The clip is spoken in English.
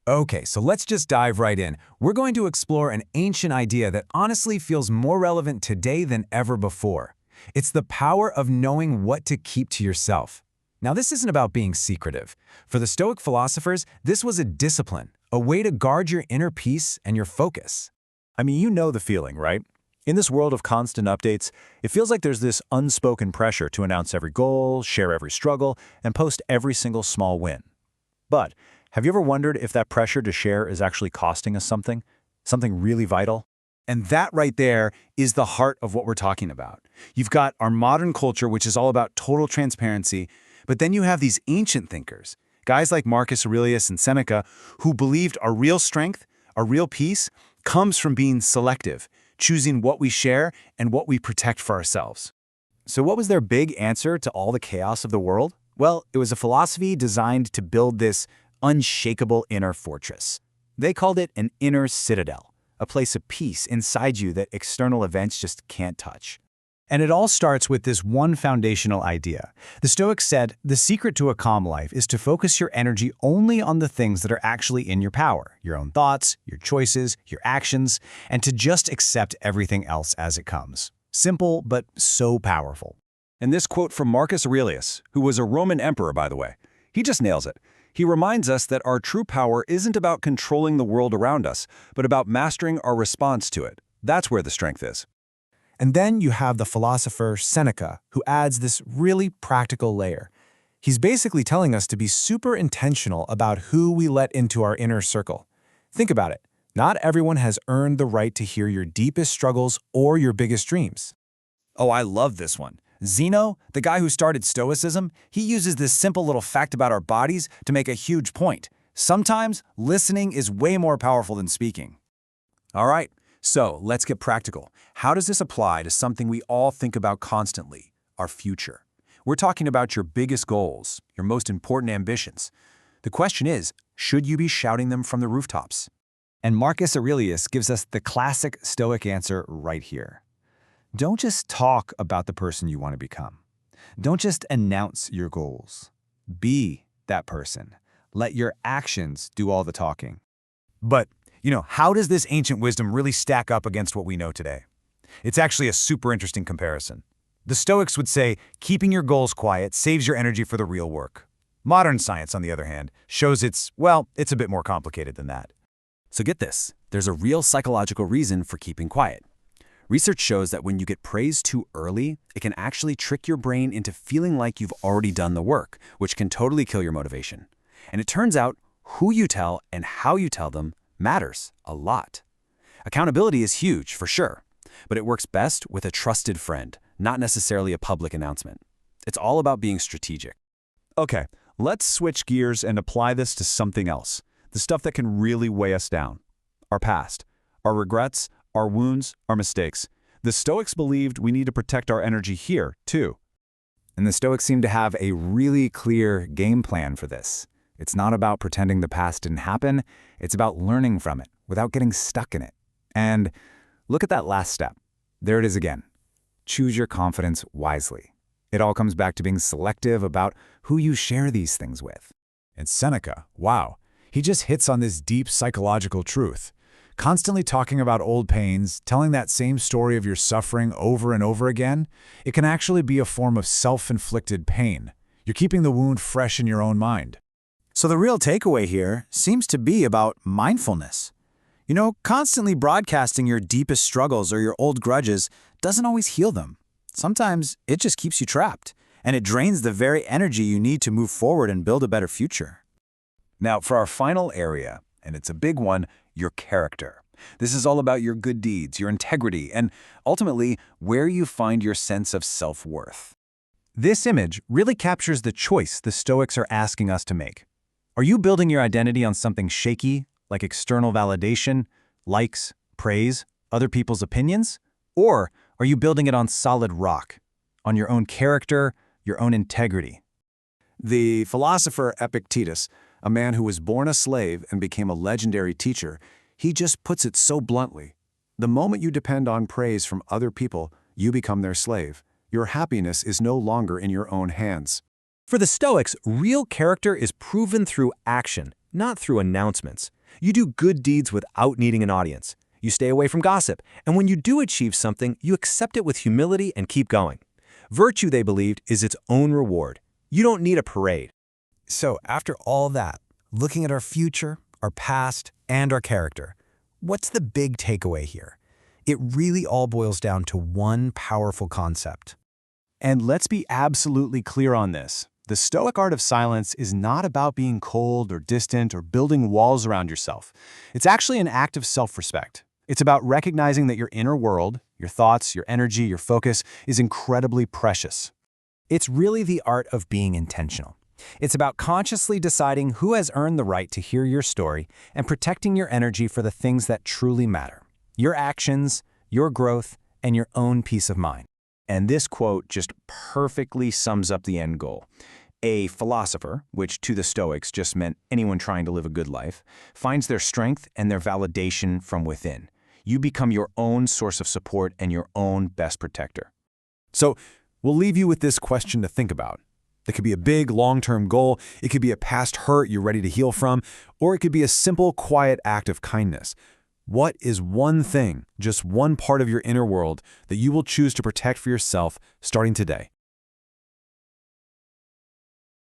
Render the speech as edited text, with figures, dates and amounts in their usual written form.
Okay, so let's just dive right in. We're going to explore an ancient idea that honestly feels more relevant today than ever before. It's the power of knowing what to keep to yourself. Now, this isn't about being secretive. For the Stoic philosophers, this was a discipline, a way to guard your inner peace and your focus. I mean, you know the feeling, right? In this world of constant updates, it feels like there's this unspoken pressure to announce every goal, share every struggle, and post every single small win. But have you ever wondered if that pressure to share is actually costing us something? Something really vital? And that right there is the heart of what we're talking about. You've got our modern culture, which is all about total transparency, but then you have these ancient thinkers, guys like Marcus Aurelius and Seneca, who believed our real strength, our real peace, comes from being selective, choosing what we share and what we protect for ourselves. So what was their big answer to all the chaos of the world? Well, it was a philosophy designed to build this unshakable inner fortress. They called it an inner citadel, a place of peace inside you that external events just can't touch. And it all starts with this one foundational idea. The Stoics said, the secret to a calm life is to focus your energy only on the things that are actually in your power, your own thoughts, your choices, your actions, and to just accept everything else as it comes. Simple, but so powerful. And this quote from Marcus Aurelius, who was a Roman emperor, by the way, he just nails it. He reminds us that our true power isn't about controlling the world around us, but about mastering our response to it. That's where the strength is. And then you have the philosopher Seneca, who adds this really practical layer. He's basically telling us to be super intentional about who we let into our inner circle. Think about it. Not everyone has earned the right to hear your deepest struggles or your biggest dreams. Oh, I love this one. Zeno, the guy who started Stoicism, he uses this simple little fact about our bodies to make a huge point. Sometimes, listening is way more powerful than speaking. All right, so let's get practical. How does this apply to something we all think about constantly, our future? We're talking about your biggest goals, your most important ambitions. The question is, should you be shouting them from the rooftops? And Marcus Aurelius gives us the classic Stoic answer right here. Don't just talk about the person you want to become. Don't just announce your goals. Be that person. Let your actions do all the talking. But, how does this ancient wisdom really stack up against what we know today? It's actually a super interesting comparison. The Stoics would say keeping your goals quiet saves your energy for the real work. Modern science, on the other hand, shows it's a bit more complicated than that. So get this, there's a real psychological reason for keeping quiet. Research shows that when you get praised too early, it can actually trick your brain into feeling like you've already done the work, which can totally kill your motivation. And it turns out who you tell and how you tell them matters a lot. Accountability is huge, for sure, but it works best with a trusted friend, not necessarily a public announcement. It's all about being strategic. Okay, let's switch gears and apply this to something else. The stuff that can really weigh us down. Our past, our regrets, our wounds, our mistakes. The Stoics believed we need to protect our energy here, too. And the Stoics seem to have a really clear game plan for this. It's not about pretending the past didn't happen, it's about learning from it without getting stuck in it. And look at that last step. There it is again. Choose your confidence wisely. It all comes back to being selective about who you share these things with. And Seneca, wow, he just hits on this deep psychological truth. Constantly talking about old pains, telling that same story of your suffering over and over again, it can actually be a form of self-inflicted pain. You're keeping the wound fresh in your own mind. So the real takeaway here seems to be about mindfulness. Constantly broadcasting your deepest struggles or your old grudges doesn't always heal them. Sometimes it just keeps you trapped, and it drains the very energy you need to move forward and build a better future. Now, for our final area, and it's a big one, your character. This is all about your good deeds, your integrity, and ultimately, where you find your sense of self-worth. This image really captures the choice the Stoics are asking us to make. Are you building your identity on something shaky, like external validation, likes, praise, other people's opinions? Or are you building it on solid rock, on your own character, your own integrity? The philosopher Epictetus, a man who was born a slave and became a legendary teacher, he just puts it so bluntly. The moment you depend on praise from other people, you become their slave. Your happiness is no longer in your own hands. For the Stoics, real character is proven through action, not through announcemements. You do good deeds without needing an audience. You stay away from gossip, and when you do achieve something, you accept it with humility and keep going. Virtue, they believed, is its own reward. You don't need a parade. So after all that, looking at our future, our past, and our character, what's the big takeaway here? It really all boils down to one powerful concept. And let's be absolutely clear on this. The Stoic art of silence is not about being cold or distant or building walls around yourself. It's actually an act of self-respect. It's about recognizing that your inner world, your thoughts, your energy, your focus, is incredibly precious. It's really the art of being intentional. It's about consciously deciding who has earned the right to hear your story and protecting your energy for the things that truly matter: your actions, your growth, and your own peace of mind. And this quote just perfectly sums up the end goal. A philosopher, which to the Stoics just meant anyone trying to live a good life, finds their strength and their validation from within. You become your own source of support and your own best protector. So we'll leave you with this question to think about. It could be a big, long-term goal, it could be a past hurt you're ready to heal from, or it could be a simple, quiet act of kindness. What is one thing, just one part of your inner world, that you will choose to protect for yourself starting today?